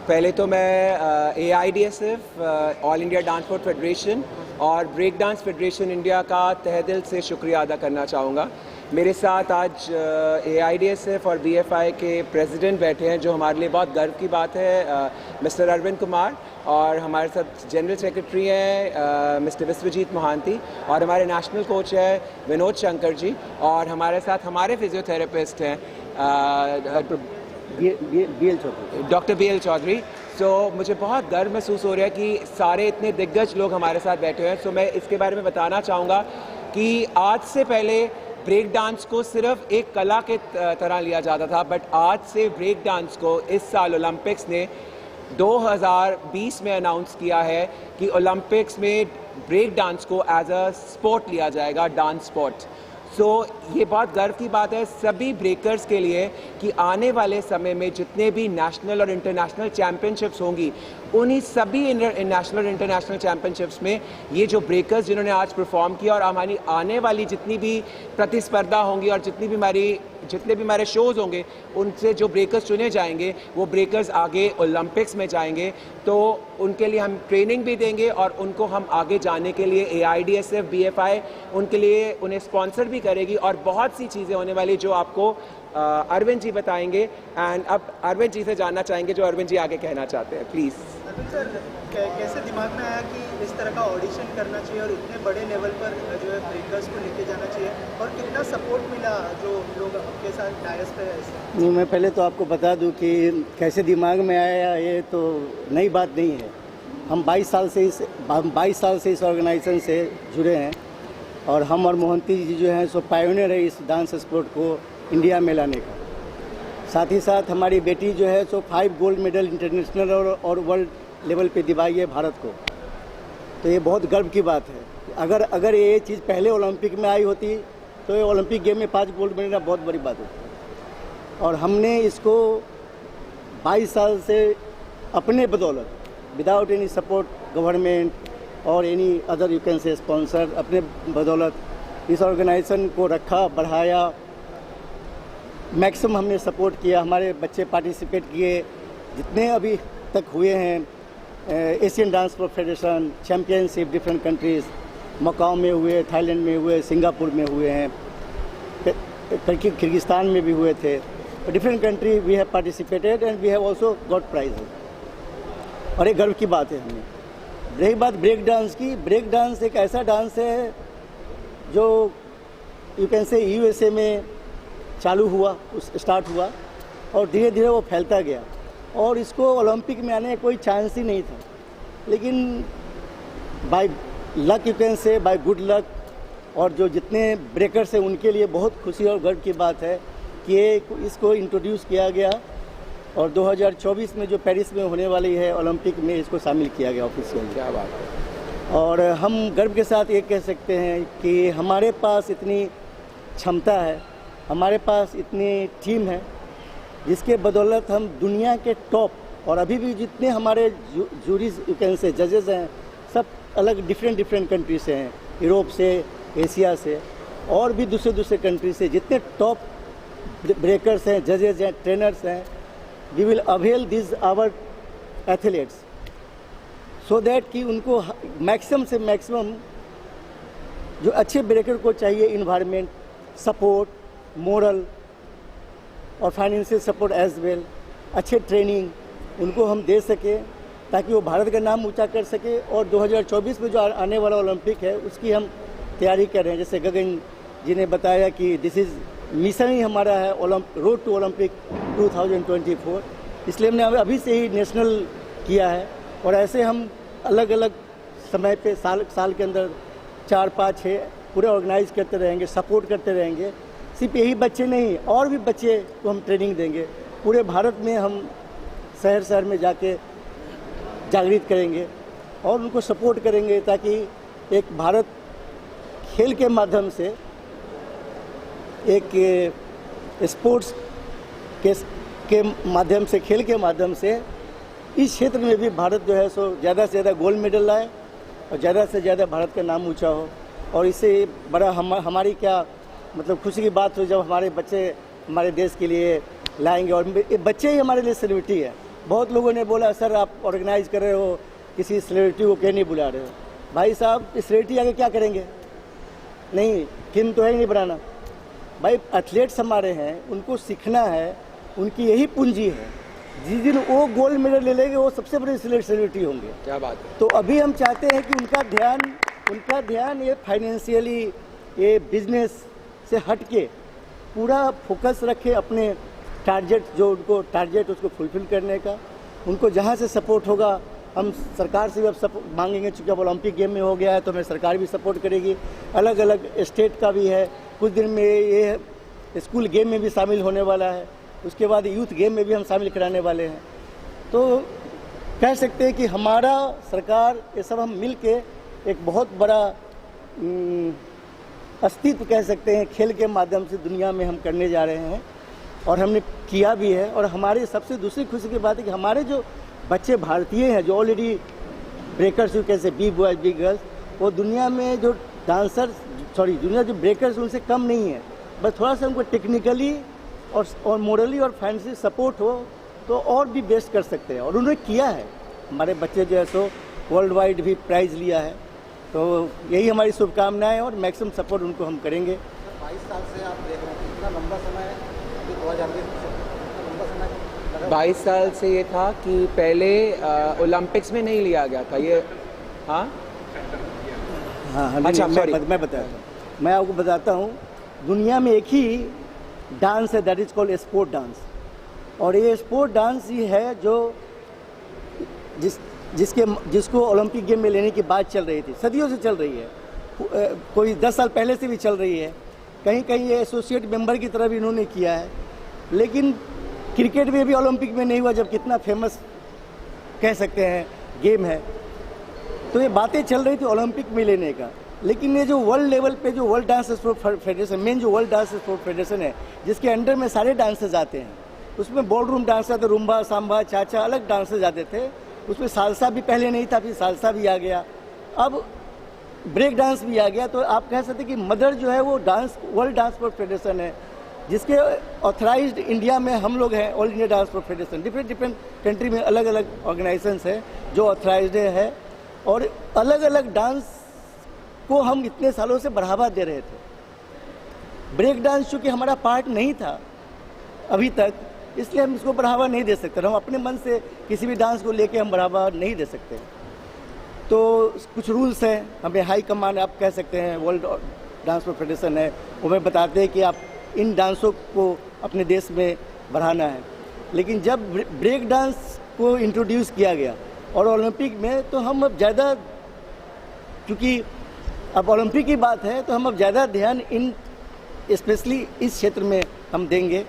पहले तो मैं AIDSF all India dance sport federation और ब्रेक डांस फेडरेशन इंडिया का तहे दिल से शुक्रिया अदा करना चाहूँगा। मेरे साथ आज AIDSF और BFI के प्रेसिडेंट बैठे हैं, जो हमारे लिए बहुत गर्व की बात है, मिस्टर अरविंद कुमार, और हमारे साथ जनरल सेक्रेटरी हैं मिस्टर विश्वजीत मोहांती, और हमारे नेशनल कोच है विनोद शंकर जी, और हमारे साथ हमारे फिजियोथेरेपिस्ट हैं डॉक्टर BL चौधरी। सो मुझे बहुत गर्व महसूस हो रहा है कि सारे इतने दिग्गज लोग हमारे साथ बैठे हैं। सो मैं इसके बारे में बताना चाहूँगा कि आज से पहले ब्रेक डांस को सिर्फ एक कला के तरह लिया जाता था, बट आज से ब्रेक डांस को इस साल ओलंपिक्स ने 2020 में अनाउंस किया है कि ओलंपिक्स में ब्रेक डांस को एज अ स्पोर्ट लिया जाएगा, डांस स्पोर्ट। सो ये बहुत गर्व की बात है सभी ब्रेकर्स के लिए कि आने वाले समय में जितने भी नेशनल और इंटरनेशनल चैम्पियनशिप्स होंगी, उन्हीं सभी नेशनल और इंटरनेशनल चैम्पियनशिप्स में ये जो ब्रेकर्स जिन्होंने आज परफॉर्म किया, और हमारी आने वाली जितनी भी प्रतिस्पर्धा होंगी और जितने भी हमारे शोज़ होंगे, उनसे जो ब्रेकर्स चुने जाएंगे वो ब्रेकर्स आगे ओलंपिक्स में जाएंगे। तो उनके लिए हम ट्रेनिंग भी देंगे और उनको हम आगे जाने के लिए AIDSF BFI उनके लिए उन्हें स्पॉन्सर भी करेगी, और बहुत सी चीज़ें होने वाली जो आपको अरविंद जी बताएंगे। एंड अब अरविंद जी से जानना चाहेंगे जो अरविंद जी आगे कहना चाहते हैं, प्लीज़। अरविंद सर, कैसे दिमाग में आया कि इस तरह का ऑडिशन करना चाहिए और इतने बड़े लेवल पर जो है ब्रेकर्स को लेके जाना चाहिए, और कितना सपोर्ट मिला जो लोग आपके साथ डायस पे है? नहीं, मैं पहले तो आपको बता दूं कि कैसे दिमाग में आया, ये तो नई बात नहीं है। हम 22 साल से इस ऑर्गेनाइजेशन से जुड़े हैं, और हम और मोहंती जी जो हैं सो पायोनियर है इस डांस स्पोर्ट को इंडिया में लाने का। साथ ही साथ हमारी बेटी जो है सो 5 गोल्ड मेडल इंटरनेशनल और वर्ल्ड लेवल पे दिवाई है भारत को। तो ये बहुत गर्व की बात है। अगर ये चीज़ पहले ओलंपिक में आई होती तो ये ओलंपिक गेम में 5 गोल्ड मेडल बहुत बड़ी बात होती। और हमने इसको 22 साल से अपने बदौलत, विदाउट एनी सपोर्ट गवर्नमेंट और एनी अदर यू कैन से स्पॉन्सर, अपने बदौलत इस ऑर्गेनाइजेशन को रखा, बढ़ाया, मैक्सिमम हमने सपोर्ट किया। हमारे बच्चे पार्टिसिपेट किए, जितने अभी तक हुए हैं Asian dance federation championship different countries, Macao में हुए, थाईलैंड में हुए, सिंगापुर में हुए हैं, किर्गिस्तान में भी हुए थे। Different country we have participated and we have also got prize. और एक गर्व की बात है हमें। रही बात ब्रेक डांस की, ब्रेक डांस एक ऐसा डांस है जो यू कैन से USA में चालू हुआ, स्टार्ट हुआ, और धीरे धीरे वो फैलता गया, और इसको ओलंपिक में आने का कोई चांस ही नहीं था। लेकिन by luck, you can say by good luck, और जो जितने ब्रेकर्स हैं उनके लिए बहुत खुशी और गर्व की बात है कि इसको इंट्रोड्यूस किया गया, और 2024 में जो पेरिस में होने वाली है ओलंपिक में इसको शामिल किया गया ऑफिशियल। क्या बात है। और हम गर्व के साथ ये कह सकते हैं कि हमारे पास इतनी क्षमता है, हमारे पास इतनी टीम है, जिसके बदौलत हम दुनिया के टॉप, और अभी भी जितने हमारे जूरीज यू कैन से जजेस हैं, सब अलग डिफरेंट कंट्री से हैं, यूरोप से, एशिया से, और भी दूसरे कंट्री से जितने टॉप ब्रेकर्स हैं, जजेस हैं, ट्रेनर्स हैं। We will avail this our athletes so that कि उनको मैक्सिमम से मैक्सिमम जो अच्छे ब्रेकर को चाहिए इन्वायरमेंट, सपोर्ट, मोरल और फाइनेंशियल सपोर्ट एज वेल, अच्छे ट्रेनिंग उनको हम दे सके, ताकि वो भारत का नाम ऊंचा कर सके। और 2024 में जो आने वाला ओलंपिक है उसकी हम तैयारी कर रहे हैं। जैसे गगन जी ने बताया कि दिस इज़ मिशन ही हमारा है रोड टू ओलंपिक 2024, इसलिए हमने अभी से ही नेशनल किया है। और ऐसे हम अलग अलग समय पे साल के अंदर 4, 5, 6 पूरे ऑर्गेनाइज करते रहेंगे, सपोर्ट करते रहेंगे। सिर्फ यही बच्चे नहीं, और भी बच्चे को हम ट्रेनिंग देंगे। पूरे भारत में हम शहर में जाके जागृत करेंगे और उनको सपोर्ट करेंगे, ताकि एक भारत खेल के माध्यम से, एक स्पोर्ट्स के माध्यम से, खेल के माध्यम से इस क्षेत्र में भी भारत जो है सो ज़्यादा से ज़्यादा गोल्ड मेडल लाए, और ज़्यादा से ज़्यादा भारत का नाम ऊंचा हो। और इससे बड़ा हमारी क्या मतलब खुशी की बात हो जब हमारे बच्चे हमारे देश के लिए लाएंगे। और बच्चे ही हमारे लिए सेलिब्रिटी है, बहुत लोगों ने बोला सर आप ऑर्गेनाइज कर रहे हो, किसी सेलिब्रिटी को क्यों नहीं बुला रहे हो। भाई साहब सेलिब्रिटी आगे क्या करेंगे, नहीं फिल्म तो है ही नहीं बनाना। भाई एथलीट्स हमारे हैं, उनको सीखना है, उनकी यही पूंजी है। जिस दिन वो गोल्ड मेडल ले लेंगे वो सबसे बड़े सेलिब्रिटी होंगे। क्या बात है। तो अभी हम चाहते हैं कि उनका ध्यान ये फाइनेंशियली, ये बिजनेस से हट के पूरा फोकस रखे अपने टारगेट, जो उनको टारगेट उसको फुलफिल करने का। उनको जहाँ से सपोर्ट होगा हम सरकार से भी अब सपोर्ट मांगेंगे, चूँकि अब ओलंपिक गेम में हो गया है तो हमें सरकार भी सपोर्ट करेगी। अलग अलग स्टेट का भी है, कुछ दिन में ये स्कूल गेम में भी शामिल होने वाला है, उसके बाद यूथ गेम में भी हम शामिल कराने वाले हैं। तो कह सकते हैं कि हमारा सरकार ये सब हम मिल के एक बहुत बड़ा अस्तित्व कह सकते हैं खेल के माध्यम से दुनिया में हम करने जा रहे हैं, और हमने किया भी है। और हमारे सबसे दूसरी खुशी की बात है कि हमारे जो बच्चे भारतीय हैं जो ऑलरेडी ब्रेकर्स कैसे बी बॉयज बी गर्ल्स, वो दुनिया में जो दुनिया जो ब्रेकर्स उनसे कम नहीं है, बस थोड़ा सा उनको टेक्निकली और मोरली और फाइनेंशियली सपोर्ट हो तो और भी बेस्ट कर सकते हैं, और उन्होंने किया है। हमारे बच्चे जो है सो वर्ल्ड वाइड भी प्राइज़ लिया है, तो यही हमारी शुभकामनाएं और मैक्सिमम सपोर्ट उनको हम करेंगे। 22 साल से आप देख रहे हैं, इतना लंबा समय, अभी 2020 से लंबा समय 22 साल से ये था कि पहले ओलंपिक्स में नहीं लिया गया था ये। हाँ हाँ अच्छा, मैं बताता हूँ, मैं आपको बताता हूँ। दुनिया में एक ही डांस है that is called sport dance, और ये स्पोर्ट डांस ही है जो जिसको ओलंपिक गेम में लेने की बात चल रही थी, सदियों से चल रही है, कोई 10 साल पहले से भी चल रही है। कहीं कहीं ये एसोसिएट मेंबर की तरह भी इन्होंने किया है, लेकिन क्रिकेट में भी ओलंपिक में नहीं हुआ, जब कितना फेमस कह सकते हैं गेम है। तो ये बातें चल रही थी ओलंपिक में लेने का, लेकिन ये जो वर्ल्ड लेवल पे जो world dance sport federation, main जो वर्ल्ड डांस स्पोर्ट फेडरेशन है, जिसके अंडर में सारे डांसेज आते हैं, उसमें बॉल रूम डांस आते, रुम्बा, सांबा, चाचा, अलग डांसेज आते थे। उसमें सालसा भी पहले नहीं था, फिर सालसा भी आ गया, अब ब्रेक डांस भी आ गया। तो आप कह सकते कि मदर जो है वो dance world dance sport federation है, जिसके ऑथराइज्ड इंडिया में हम लोग हैं, all India dance sport federation. Different country में अलग अलग ऑर्गेनाइजेशंस हैं जो ऑथराइज्ड है, और अलग अलग डांस को हम इतने सालों से बढ़ावा दे रहे थे। ब्रेक डांस चूँकि हमारा पार्ट नहीं था अभी तक, इसलिए हम इसको बढ़ावा नहीं दे सकते। हम अपने मन से किसी भी डांस को लेके हम बढ़ावा नहीं दे सकते। तो कुछ रूल्स हैं, हमें हाई कमांड आप कह सकते हैं, वर्ल्ड डांस फेडरेशन है, वो हमें बताते हैं कि आप इन डांसों को अपने देश में बढ़ाना है। लेकिन जब ब्रेक डांस को इंट्रोड्यूस किया गया और ओलंपिक में, तो हम अब ज़्यादा, क्योंकि अब ओलंपिक की बात है, तो हम अब ज़्यादा ध्यान इन स्पेशली इस क्षेत्र में हम देंगे,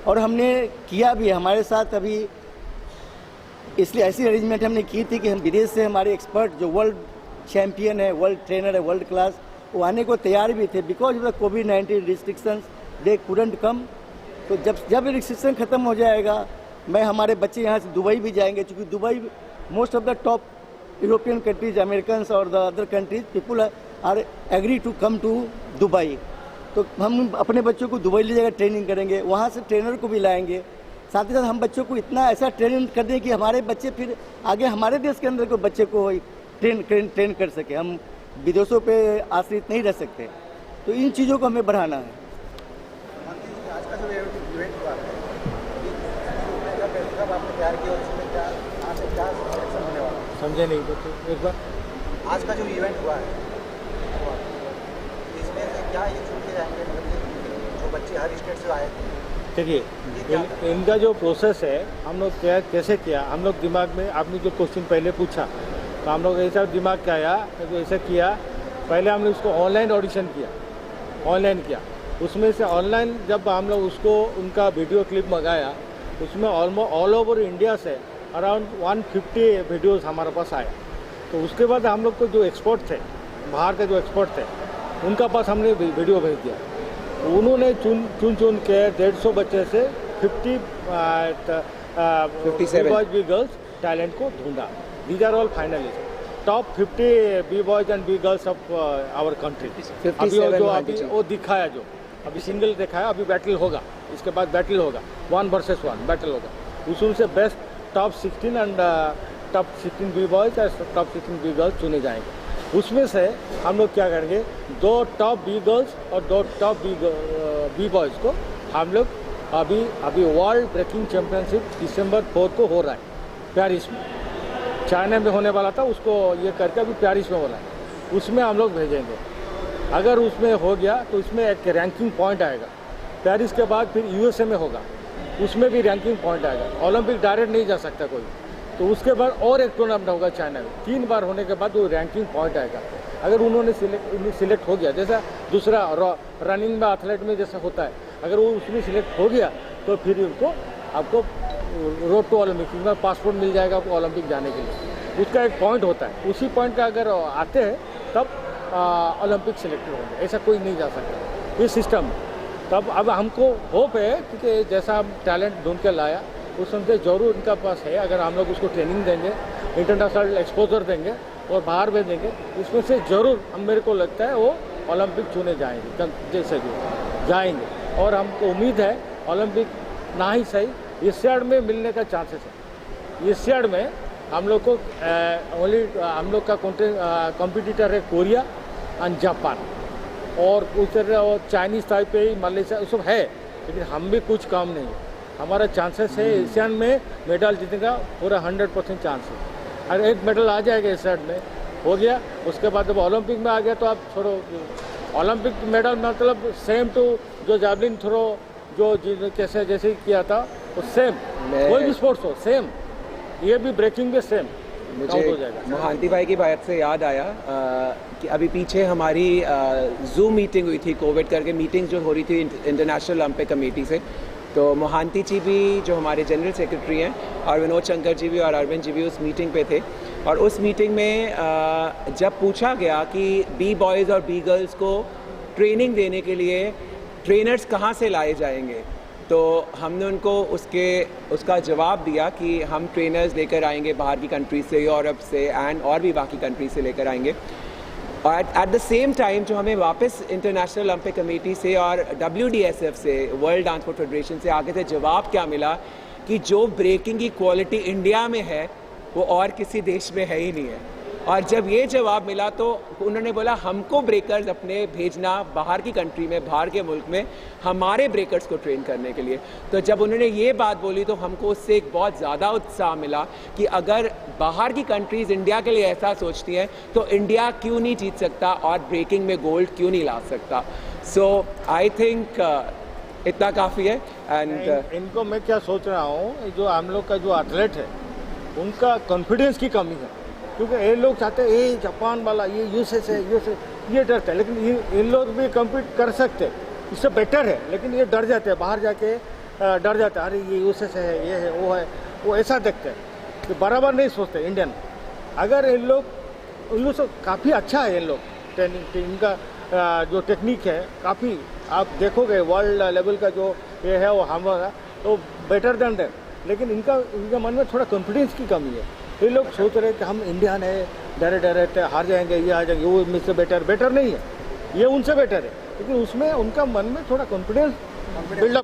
और हमने किया भी। हमारे साथ अभी इसलिए ऐसी अरेंजमेंट हमने की थी कि हम विदेश से हमारे एक्सपर्ट जो वर्ल्ड चैम्पियन है, वर्ल्ड ट्रेनर है, वर्ल्ड क्लास, वो आने को तैयार भी थे। Because of the covid restrictions they couldn't कम। तो जब रिस्ट्रिक्शन ख़त्म हो जाएगा, मैं हमारे बच्चे यहाँ से दुबई भी जाएंगे, क्योंकि Dubai most of the top European countries, American और the other countries people are agree to come to Dubai. तो हम अपने बच्चों को दुबई ले जाकर ट्रेनिंग करेंगे, वहाँ से ट्रेनर को भी लाएंगे। साथ ही साथ हम बच्चों को इतना ऐसा ट्रेनिंग कर दें कि हमारे बच्चे फिर आगे हमारे देश के अंदर को बच्चे को ट्रेन कर सके। हम विदेशों पे आश्रित नहीं रह सकते। तो इन चीज़ों को हमें बढ़ाना है। आज का जो इवेंट हुआ है, कब आपने तैयार किया और इसमें क्या सिलेक्शन होने वाला है? समझे नहीं तो एक बार। आज का जो इवेंट हुआ है, इसमें से क्या ये चुन के जाएंगे, मतलब जो बच्चे हर स्टेट से आए थे? देखिए, इनका जो प्रोसेस है, हम लोग कैसे किया, हम लोग दिमाग में, आपने जो क्वेश्चन पहले पूछा, तो हम लोग ऐसा दिमाग क्या आया, तो ऐसा किया। पहले हमने उसको ऑनलाइन ऑडिशन किया, ऑनलाइन किया। उसमें से ऑनलाइन जब हम लोग उसको उनका वीडियो क्लिप मंगाया, उसमें ऑलमोस्ट ऑल ओवर इंडिया से अराउंड 150 वीडियोस हमारे पास आए। तो उसके बाद हम लोग को जो एक्सपर्ट थे, बाहर के जो एक्सपर्ट थे, उनका पास हमने वीडियो भेज दिया। उन्होंने चुन के 150 बच्चे से 57 बॉयज बी गर्ल्स टैलेंट को ढूंढा। These are all finalist, top 50 B boys and B girls of our country. अभी जो अभी वो दिखाया, जो अभी सिंगल दिखाया, अभी बैटल होगा, इसके बाद बैटल होगा, 1 वर्सेस 1 बैटल होगा। उसमें से best top 16 and top 16 B boys और टॉप 16 बी गर्ल्स चुने जाएंगे। उसमें से हम लोग क्या करेंगे, 2 टॉप बी गर्ल्स और 2 टॉप बी बॉयज़ को हम लोग अभी वर्ल्ड ब्रेकिंग चैम्पियनशिप दिसंबर 4 को हो रहा है पेरिस में। चाइना में होने वाला था, उसको ये करके अभी पेरिस में हो रहा है, उसमें हम लोग भेजेंगे। अगर उसमें हो गया तो इसमें एक रैंकिंग पॉइंट आएगा। पेरिस के बाद फिर यूएसए में होगा, उसमें भी रैंकिंग पॉइंट आएगा। ओलंपिक डायरेक्ट नहीं जा सकता कोई, तो उसके बाद और एक टूर्नामेंट होगा चाइना में। 3 बार होने के बाद वो रैंकिंग पॉइंट आएगा। अगर उन्होंने सिलेक्ट हो गया, जैसा दूसरा रनिंग में एथलेट में जैसा होता है, अगर वो उसमें सिलेक्ट हो गया तो फिर उनको आपको रोड टू ओलंपिक में पासपोर्ट मिल जाएगा आपको ओलंपिक जाने के लिए। उसका एक पॉइंट होता है, उसी पॉइंट का अगर आते हैं तब ओलंपिक सिलेक्टेड होंगे, ऐसा कोई नहीं जा सकता ये सिस्टम। तब अब हमको होप है क्योंकि जैसा हम टैलेंट ढूंढ के लाया उस समय जरूर उनका पास है। अगर हम लोग उसको ट्रेनिंग देंगे, इंटरनेशनल एक्सपोजर देंगे और बाहर भेजेंगे, उसमें से ज़रूर मेरे को लगता है वो ओलंपिक चुने जाएंगे, जैसे भी जाएंगे। और हमको उम्मीद है ओलंपिक ना ही सही एशियाड में मिलने का चांसेस है। एशियाड में हम लोग को हम लोग का कॉम्पिटिटर है कोरिया एंड जापान, और उस चाइनीज़ ताइपे, मलेशिया सब है, लेकिन हम भी कुछ कम नहीं है। हमारा चांसेस है एशियन में मेडल जीतने का पूरा 100% चांस है। अगर एक मेडल आ जाएगा एशियाड में हो गया, उसके बाद जब ओलंपिक में आ गया तो आप छोड़ो। ओलंपिक मेडल मतलब सेम टू जो जैवलिन थ्रो जो कैसे जैसे किया था वो सेम, कोई भी स्पोर्ट्स हो सेम, ये भी ब्रेकिंग में सेम काउंट हो जाएगा। मोहांती भाई की बात से याद आया कि अभी पीछे हमारी जूम मीटिंग हुई थी, कोविड करके मीटिंग जो हो रही थी इंटरनेशनल ओलंपिक कमेटी से। तो मोहांती जी भी जो हमारे जनरल सेक्रेटरी हैं और विनोद शंकर जी भी और अरविंद जी भी उस मीटिंग पे थे। और उस मीटिंग में जब पूछा गया कि बी बॉयज़ और बी गर्ल्स को ट्रेनिंग देने के लिए ट्रेनर्स कहाँ से लाए जाएंगे, तो हमने उनको उसका जवाब दिया कि हम ट्रेनर्स लेकर आएंगे बाहर की कंट्री से, यूरोप से एंड और भी बाकी कंट्री से लेकर आएंगे। और एट द सेम टाइम जो हमें वापस इंटरनेशनल ओलंपिक कमेटी से और WDSF से, वर्ल्ड डांस स्पोर्ट फेडरेशन से आगे से जवाब क्या मिला कि जो ब्रेकिंग की क्वालिटी इंडिया में है वो और किसी देश में है ही नहीं है। और जब ये जवाब मिला तो उन्होंने बोला हमको ब्रेकर्स अपने भेजना बाहर की कंट्री में, बाहर के मुल्क में हमारे ब्रेकर्स को ट्रेन करने के लिए। तो जब उन्होंने ये बात बोली तो हमको उससे एक बहुत ज़्यादा उत्साह मिला कि अगर बाहर की कंट्रीज़ इंडिया के लिए ऐसा सोचती हैं तो इंडिया क्यों नहीं जीत सकता और ब्रेकिंग में गोल्ड क्यों नहीं ला सकता। सो आई थिंक इतना काफ़ी है। एंड इनको मैं क्या सोच रहा हूँ, जो हम लोग का जो एथलेट है उनका कॉन्फिडेंस की कमी है, क्योंकि ये लोग चाहते हैं ये जापान वाला, ये यूएसए ये डरते हैं, लेकिन इन लोग भी कम्पीट कर सकते, इससे बेटर है, लेकिन ये डर जाते हैं, बाहर जाके डर जाते हैं, अरे ये यूएसए है, ये है, वो ऐसा देखते हैं, तो बराबर नहीं सोचते इंडियन। अगर इन लोग से काफ़ी अच्छा है, इन लोग ट्रेनिंग इनका जो टेक्निक है काफ़ी, आप देखोगे वर्ल्ड लेवल का जो ये है वो हमारा तो बेटर देन दैट, लेकिन इनका मन में थोड़ा कॉन्फिडेंस की कमी है। ये लोग सोच रहे हैं कि हम इंडियन है, डायरेक्ट हार जाएंगे, ये आ जाएंगे, वो मुझसे बेटर नहीं है, ये उनसे बेटर है, लेकिन उसमें उनका मन में थोड़ा कॉन्फिडेंस बिल्डअप